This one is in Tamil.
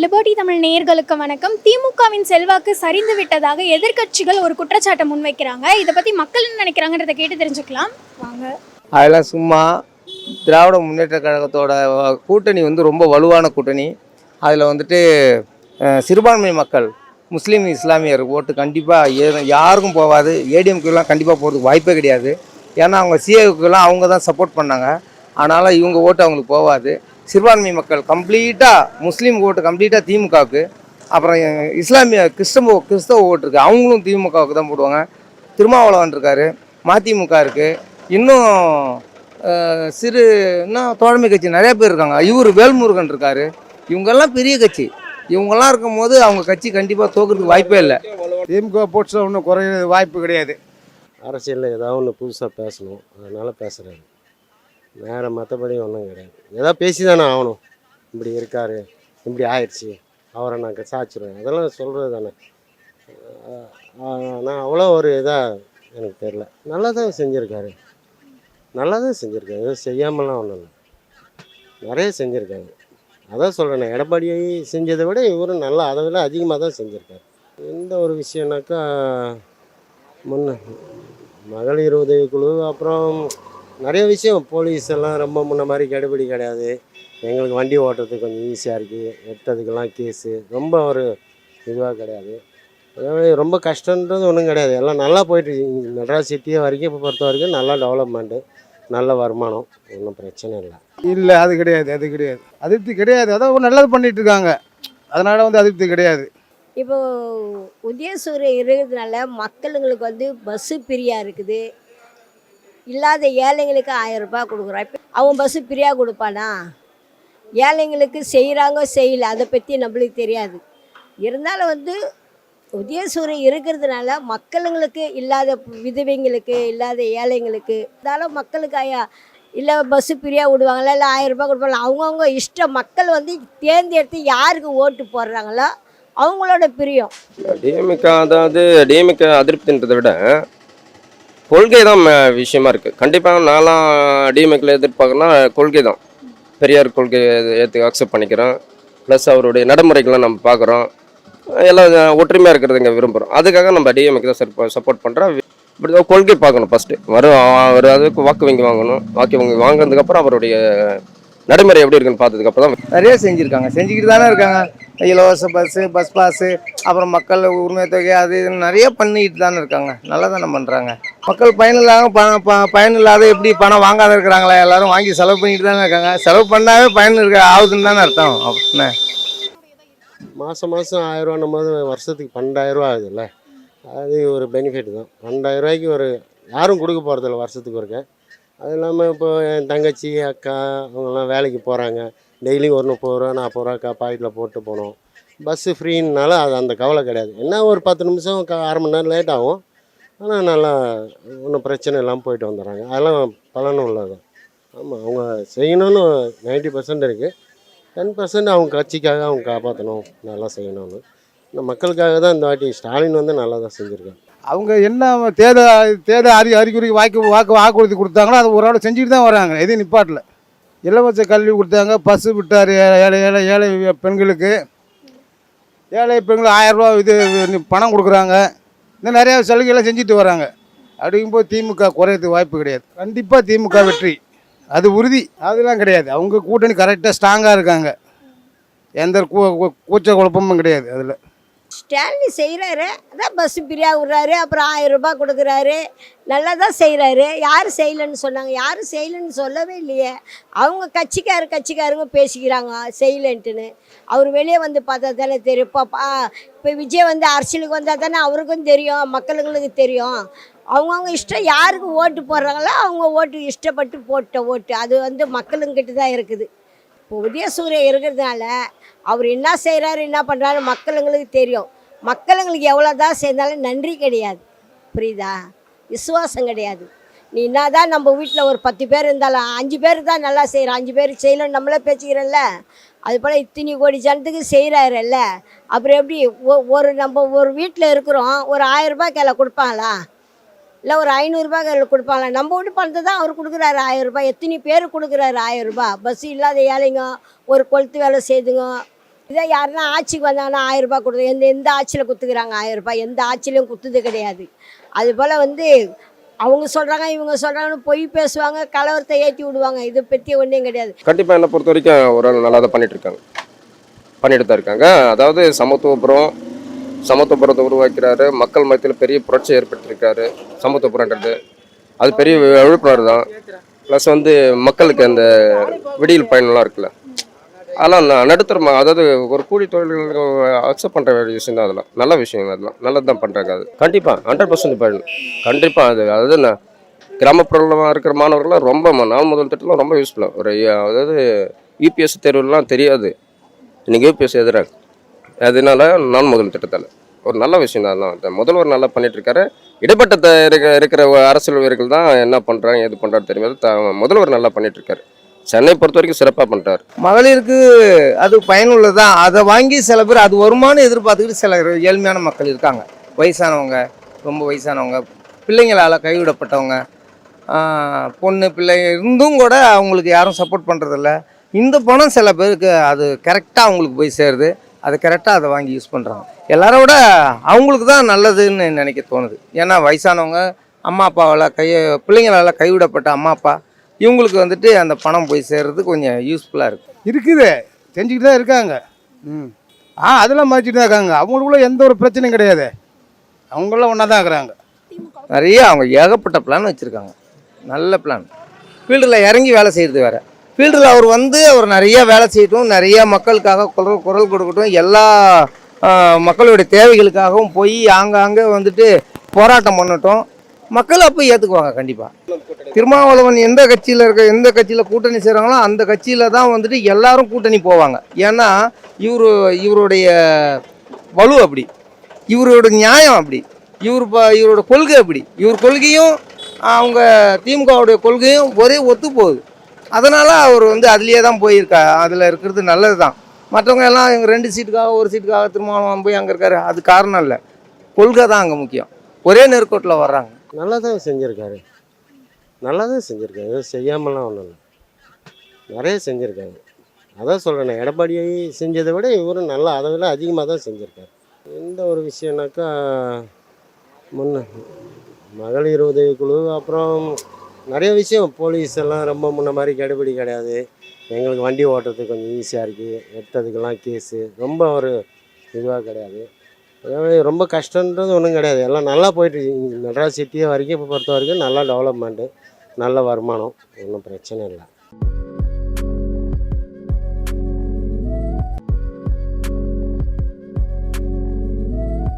லிபர்டி தமிழ் நேயர்களுக்கு வணக்கம். திமுகவின் செல்வாக்கு சரிந்து விட்டதாக எதிர்க்கட்சிகள் ஒரு குற்றச்சாட்டை முன்வைக்கிறாங்க. இதை பற்றி மக்கள் என்ன நினைக்கிறாங்கன்றதை கேட்டு தெரிஞ்சுக்கலாம் வாங்க. அதெல்லாம் சும்மா. திராவிட முன்னேற்ற கழகத்தோட கூட்டணி ரொம்ப வலுவான கூட்டணி. அதில் சிறுபான்மை மக்கள் முஸ்லீம் இஸ்லாமியர் ஓட்டு கண்டிப்பாக யாருக்கும் போகாது. ஏடிஎம்கெலாம் கண்டிப்பாக போகிறதுக்கு வாய்ப்பே கிடையாது. ஏன்னா அவங்க சிஏவுக்கெல்லாம் அவங்க தான் சப்போர்ட் பண்ணாங்க. அதனால் இவங்க ஓட்டு அவங்களுக்கு போகாது. சிறுபான்மை மக்கள் கம்ப்ளீட்டாக முஸ்லீம் ஓட்டு கம்ப்ளீட்டாக திமுகவுக்கு. அப்புறம் இஸ்லாமிய கிறிஸ்தவ ஓட்டு இருக்குது, அவங்களும் திமுகவுக்கு தான் போடுவாங்க. திருமாவளவன் இருக்கார், மதிமுக இருக்குது, இன்னும் இன்னும் தோழமை கட்சி நிறைய பேர் இருக்காங்க. இவர் வேல்முருகன் இருக்கார். இவங்கெல்லாம் பெரிய கட்சி. இவங்கெல்லாம் இருக்கும் போது அவங்க கட்சி கண்டிப்பாக தோக்கிறதுக்கு வாய்ப்பே இல்லை. திமுக போட்ஸில் ஒன்றும் குறைய வாய்ப்பு கிடையாது. அரசியலில் ஏதாவது ஒன்று புதுசாக பேசணும், அதனால் பேசுகிறாரு. வேறு மற்றபடி ஒன்றும் கிடையாது. ஏதாவது பேசி தானே ஆகணும். இப்படி இருக்கார், இப்படி ஆயிடுச்சு, அவரை நான் சாய்ச்சிருவேன், அதெல்லாம் சொல்கிறது தானே. நான் அவ்வளோ ஒரு இதாக எனக்கு தெரில. நல்லா தான் செஞ்சுருக்காரு, நல்லா தான் செஞ்சுருக்காரு. எதுவும் செய்யாமலாம் ஒன்றும் இல்லை, நிறைய செஞ்சுருக்காங்க. அதான் சொல்கிறேன், எடப்பாடியை செஞ்சதை விட இவரும் நல்லா அதை விட அதிகமாக தான் செஞ்சுருக்காரு. எந்த ஒரு விஷயம்னாக்கா மகளிர் உதவிக்குழு, அப்புறம் நிறைய விஷயம், போலீஸ் எல்லாம் ரொம்ப முன்ன மாதிரி கெடுபிடி கிடையாது. எங்களுக்கு வண்டி ஓட்டுறதுக்கு கொஞ்சம் ஈஸியாக இருக்குது. எடுத்ததுக்கெல்லாம் கேஸு ரொம்ப ஒரு இதுவாக கிடையாது. அதாவது ரொம்ப கஷ்டன்றது ஒன்றும் கிடையாது. எல்லாம் நல்லா போயிட்டு மெட்ராஸ் சிட்டியை வரைக்கும் இப்போ பொறுத்த வரைக்கும் நல்லா டெவலப்மெண்ட்டு, நல்ல வருமானம், ஒன்றும் பிரச்சனை இல்லை. இல்லை, அது கிடையாது, அது கிடையாது, அதிருப்தி கிடையாது. அதான் நல்லது பண்ணிகிட்டு இருக்காங்க, அதனால் அதிருப்தி கிடையாது. இப்போது உதயசூரியன் இருக்கிறதுனால மக்களுங்களுக்கு பஸ்ஸு ஃப்ரீயாக இருக்குது. இல்லாத ஏழைங்களுக்கு 1000 ரூபாய் கொடுக்குறான். இப்போ அவன் பஸ்ஸு ஃப்ரீயாக கொடுப்பானா? ஏழைங்களுக்கு செய்கிறாங்க செய்யலை, அதை பற்றி நம்மளுக்கு தெரியாது. இருந்தாலும் உதயசூரியன் இருக்கிறதுனால மக்களுங்களுக்கு, இல்லாத விதவைங்களுக்கு, இல்லாத ஏழைங்களுக்கு, இருந்தாலும் மக்களுக்கு இல்லை பஸ்ஸு ஃப்ரீயாக விடுவாங்களா, இல்லை 1000 ரூபாய் கொடுப்பாங்க. அவங்கவுங்க இஷ்டம். மக்கள் தேர்ந்தெடுத்து யாருக்கு ஓட்டு போடுறாங்களோ அவங்களோட பிரியம். டிஎம்கே, அதாவது டிஎம்கே அதிருப்தின்றதை விட கொள்கை தான் விஷயமா இருக்குது. கண்டிப்பாக நான்லாம் டிஎம்கேல எதிர்பார்க்கணும்னா கொள்கை தான். பெரியார் கொள்கையை அக்செப்ட் பண்ணிக்கிறோம். ப்ளஸ் அவருடைய நடைமுறைகள்லாம் நம்ம பார்க்குறோம். எல்லாம் ஒற்றுமையாக இருக்கிறது இங்கே விரும்புகிறோம். அதுக்காக நம்ம டிஎம்கே தான் சப்போர்ட் பண்ணுறோம். இப்படி தான் கொள்கை பார்க்கணும். ஃபஸ்ட்டு அவர் அதுக்கு வாக்கு வங்கி வாங்கணும். வாக்கு வங்கி வாங்கினதுக்கப்புறம் அவருடைய நடைமுறை எப்படி இருக்குன்னு பார்த்ததுக்கப்புறம் தான் நிறைய செஞ்சுருக்காங்க, செஞ்சுக்கிட்டு தானே இருக்காங்க. இலவச பஸ் பாஸு, அப்புறம் மக்கள் உரிமை தொகை, அது இதுன்னு நிறைய பண்ணிக்கிட்டு தானே இருக்காங்க. நல்லா தானே பண்ணுறாங்க. மக்கள் பயனில்லாத எப்படி பணம் வாங்காத இருக்கிறாங்களா? எல்லாரும் வாங்கி செலவு பண்ணிட்டு தானே இருக்காங்க. செலவு பண்ணாவே பயன் ஆகுதுன்னு தானே அர்த்தம். அப்படின்னா மாதம் 1000 ரூபா போது வருஷத்துக்கு 12,000 ரூபா ஆகுதுல்ல, அது ஒரு பெனிஃபிட் தான். 12,000 ரூபாய்க்கு யாரும் கொடுக்க போகிறதில்ல வருஷத்துக்கு ஒருக்க. அது இல்லாமல் இப்போ என் தங்கச்சி, அக்கா அவங்கெல்லாம் வேலைக்கு போகிறாங்க. டெய்லியும் ஒரு 30 ரூபா 40 ரூபா பாக்கெட்டில் போட்டு போகணும். பஸ்ஸு ஃப்ரீனால அது அந்த கவலை கிடையாது. என்ன ஒரு 10 நிமிஷம் அரை மணி நேரம் லேட் ஆகும், ஆனால் நல்லா ஒன்றும் பிரச்சனை இல்லாமல் போயிட்டு வந்துடுறாங்க. அதெல்லாம் பலனும் உள்ளது. ஆமாம், அவங்க செய்யணும்னு 90% இருக்குது. 10% அவங்க கட்சிக்காக அவங்க காப்பாற்றணும், நல்லா செய்யணும்னு. இந்த மக்களுக்காக தான் இந்த வாட்டி ஸ்டாலின் நல்லா தான் செஞ்சுருக்காங்க. அவங்க என்ன தேர்தல் அறிகுறிக்கு வாக்குறுதி கொடுத்தாங்களோ அது ஒரு ஆள் செஞ்சுட்டு தான் வராங்க. எதையும் நிப்பாட்டில். இலவச கல்வி கொடுத்தாங்க, பஸ்ஸு விட்டார் ஏழை பெண்களுக்கு. ஏழை பெண்கள் 1000 ரூபா இது பணம் கொடுக்குறாங்க. இன்னும் நிறையா சலுகைலாம் செஞ்சுட்டு வராங்க. அப்படிங்கும்போது திமுக குறையறதுக்கு வாய்ப்பு கிடையாது. கண்டிப்பாக திமுக வெற்றி, அது உறுதி. அதெல்லாம் கிடையாது. அவங்க கூட்டணி கரெக்டாக ஸ்ட்ராங்காக இருக்காங்க. எந்த கூச்ச குழப்பமும் கிடையாது அதில். ஸ்டாலின் செய்கிறாரு, அதான் பஸ்ஸு ஃப்ரீயாக விட்றாரு, அப்புறம் 1000 ரூபாய் கொடுக்குறாரு, நல்லா தான் செய்கிறாரு. யார் செய்யலைன்னு சொன்னாங்க? யாரும் செய்யலைன்னு சொல்லவே இல்லையே. அவங்க கட்சிக்காரங்க பேசிக்கிறாங்க செய்யலைன்ட்டுன்னு. அவர் வெளியே பார்த்தா தானே தெரியும். இப்போ விஜய் அரசியலுக்கு வந்தால் தானே அவருக்கும் தெரியும், மக்களுங்களுக்கு தெரியும். அவங்கவுங்க இஷ்டம், யாருக்கு ஓட்டு போடுறாங்களோ அவங்க ஓட்டு இஷ்டப்பட்டு போட்ட ஓட்டு அது மக்களுங்கிட்ட தான் இருக்குது. இப்போ உதயசூரியன் இருக்கிறதுனால அவர் என்ன செய்கிறாரு, என்ன பண்ணுறாரு மக்களுங்களுக்கு தெரியும். மக்களுங்களுக்கு எவ்வளோ தான் சேர்ந்தாலும் நன்றி கிடையாது, புரியுதா? விசுவாசம் கிடையாது. நீ என்ன தான் நம்ம வீட்டில் ஒரு 10 பேர் இருந்தாலும் 5 பேர் தான் நல்லா செய்கிறோம், 5 பேர் செய்யலன்னு நம்மளே பேசிக்கிறோம்ல. அது போல் இத்தனை கோடி ஜனத்துக்கு செய்கிறாருல்ல. அப்புறம் எப்படி நம்ம ஒரு வீட்டில் இருக்கிறோம், ஒரு 1000 ரூபாய் கையில் கொடுப்பாங்களா? இல்லை ஒரு 500 ரூபாய் கையில் கொடுப்பாங்களா? நம்ம வீட்டு பணத்தை தான் அவர் கொடுக்குறாரு 1000 ரூபாய். எத்தனை பேர் கொடுக்குறாரு 1000 ரூபாய்? பஸ்ஸு இல்லாத ஏழைங்க, ஒரு கொளுத்து வேலை செய்துங்க, இதை யாருன்னா ஆட்சிக்கு வந்தாங்கன்னா 1000 ரூபாய் கொடுத்து எந்த ஆட்சியில் குத்துக்கிறாங்க 1000 ரூபாய், எந்த ஆட்சியிலையும் குத்துது கிடையாது. அதுபோல் வந்து அவங்க சொல்கிறாங்க இவங்க சொல்கிறாங்கன்னு பொய் பேசுவாங்க, கலவரத்தை ஏற்றி விடுவாங்க. இதை பற்றி ஒன்றும் கிடையாது. கண்டிப்பாக என்னை பொறுத்த வரைக்கும் ஒரு ஆள் நல்லா தான் பண்ணிட்டு தான் இருக்காங்க. அதாவது சமத்துவபுரத்தை உருவாக்கிறாரு, மக்கள் மத்தியில் பெரிய புரட்சி ஏற்படுத்தியிருக்காரு. சமத்துவபுரன்றது அது பெரிய விழிப்புணர்வு தான். ப்ளஸ் வந்து மக்களுக்கு அந்த விடியல் பயணம்லாம் இருக்குல்ல, அதெல்லாம் நடுத்தரமாக, அதாவது ஒரு கூலி தொழில்கள் அக்செப்ட் பண்ணுற விஷயம் தான். அதெல்லாம் நல்ல விஷயம், அதெல்லாம் நல்லது தான் பண்ணுறாங்க. அது கண்டிப்பாக 100% பயன். கண்டிப்பாக அதாவது கிராமப்புறமாக இருக்கிற மாணவர்கள்லாம் ரொம்ப நாள் முதல் திட்டம்லாம் ரொம்ப யூஸ்ஃபுல்லாக ஒரு அதாவது யூபிஎஸ்சி தேர்வுலாம் தெரியாது, இன்றைக்கி யூபிஎஸ்சி எதிராக. அதனால நான் முதல் திட்டத்தால் ஒரு நல்ல விஷயம் தான். அதெல்லாம் முதல்வர் நல்லா பண்ணிகிட்ருக்காரு. இடைப்பட்ட இருக்கிற அரசியல் வீரர்கள் தான் என்ன பண்ணுறாங்க ஏது பண்ணுறாரு தெரியாது. முதல்வர் நல்லா பண்ணிகிட்ருக்காரு. சென்னை பொறுத்த வரைக்கும் சிறப்பாக பண்ணுறாரு. மகளிருக்கு அது பயனுள்ளது தான். அதை வாங்கி சில பேர் அது வருமானம் எதிர்பார்த்துக்கிட்டு சில ஏழ்மையான மக்கள் இருக்காங்க. வயசானவங்க, ரொம்ப வயசானவங்க, பிள்ளைங்களால் கைவிடப்பட்டவங்க, பொண்ணு பிள்ளை இருந்தும் கூட அவங்களுக்கு யாரும் சப்போர்ட் பண்ணுறதில்ல. இந்த பணம் சில பேருக்கு அது கரெக்டாக அவங்களுக்கு போய் சேருது. அதை கரெக்டாக அதை வாங்கி யூஸ் பண்ணுறாங்க. எல்லாரை விட அவங்களுக்கு தான் நல்லதுன்னு நினைக்க தோணுது. ஏன்னா வயசானவங்க, அம்மா அப்பாவால் பிள்ளைங்களால் கைவிடப்பட்ட அம்மா அப்பா, இவங்களுக்கு வந்துட்டு அந்த பணம் போய் சேர்றது கொஞ்சம் யூஸ்ஃபுல்லாக இருக்குது, செஞ்சுக்கிட்டு தான் இருக்காங்க. அதெல்லாம் மதிச்சுட்டு தான் இருக்காங்க. அவங்களுக்குள்ள எந்த ஒரு பிரச்சனையும் கிடையாது. அவங்களாம் ஒன்றா தான் இருக்கிறாங்க. நிறைய அவங்க ஏகப்பட்ட பிளான் வச்சுருக்காங்க. நல்ல பிளான். ஃபீல்டில் இறங்கி வேலை செய்கிறது வேறு. ஃபீல்டில் அவர் நிறைய வேலை செய்யட்டும், நிறைய மக்களுக்காக குரல் கொடுக்கட்டும், எல்லா மக்களுடைய தேவைகளுக்காகவும் போய் ஆங்காங்கே வந்துட்டு போராட்டம் பண்ணட்டும். மக்கள் அப்போ ஏற்றுக்குவாங்க கண்டிப்பாக. திருமாவளவன் எந்த கட்சியில் கூட்டணி செய்கிறாங்களோ அந்த கட்சியில் தான் வந்துட்டு எல்லாரும் கூட்டணி போவாங்க. ஏன்னா இவருடைய வலு அப்படி, இவரோட நியாயம் அப்படி, இவரோட கொள்கை அப்படி. இவர் கொள்கையும் அவங்க திமுகவுடைய கொள்கையும் ஒரே ஒத்து போகுது. அதனால் அவர் அதுலேயே தான் போயிருக்கா. அதில் இருக்கிறது நல்லது தான். மற்றவங்க எல்லாம் இவங்க 2 சீட்டுக்காக 1 சீட்டுக்காக திருமாவளவன் போய் அங்கே இருக்காரு, அது காரணம் இல்லை. கொள்கை தான் அங்கே முக்கியம். ஒரே நேர்கோட்டில் வர்றாங்க. நல்லா தான் செஞ்சுருக்காரு, நல்லா தான் செஞ்சுருக்காரு. எதுவும் செய்யாமலாம் ஒன்றும் இல்லை, நிறைய செஞ்சுருக்காங்க. அதான் சொல்கிறேன், எடப்பாடியை செஞ்சதை விட இவரும் நல்லா அதை விட அதிகமாக தான் செஞ்சுருக்காரு. எந்த ஒரு விஷயம்னாக்கா மகளிர் உதவிக்குழு, அப்புறம் நிறைய விஷயம், போலீஸ் எல்லாம் ரொம்ப முன்ன மாதிரி கெடுபிடி கிடையாது. எங்களுக்கு வண்டி ஓட்டுறதுக்கு கொஞ்சம் ஈஸியாக இருக்குது. எடுத்ததுக்கெல்லாம் கேஸு ரொம்ப ஒரு இதுவாக கிடையாது. அதாவது ரொம்ப கஷ்டன்றது ஒன்றும் கிடையாது. எல்லாம் நல்லா போயிட்டு மெட்ராஸ் சிட்டியை வரைக்கும் இப்போ பொறுத்த வரைக்கும் நல்லா டெவலப்மெண்ட்டு, நல்ல வருமானம், ஒன்றும் பிரச்சனை இல்லை.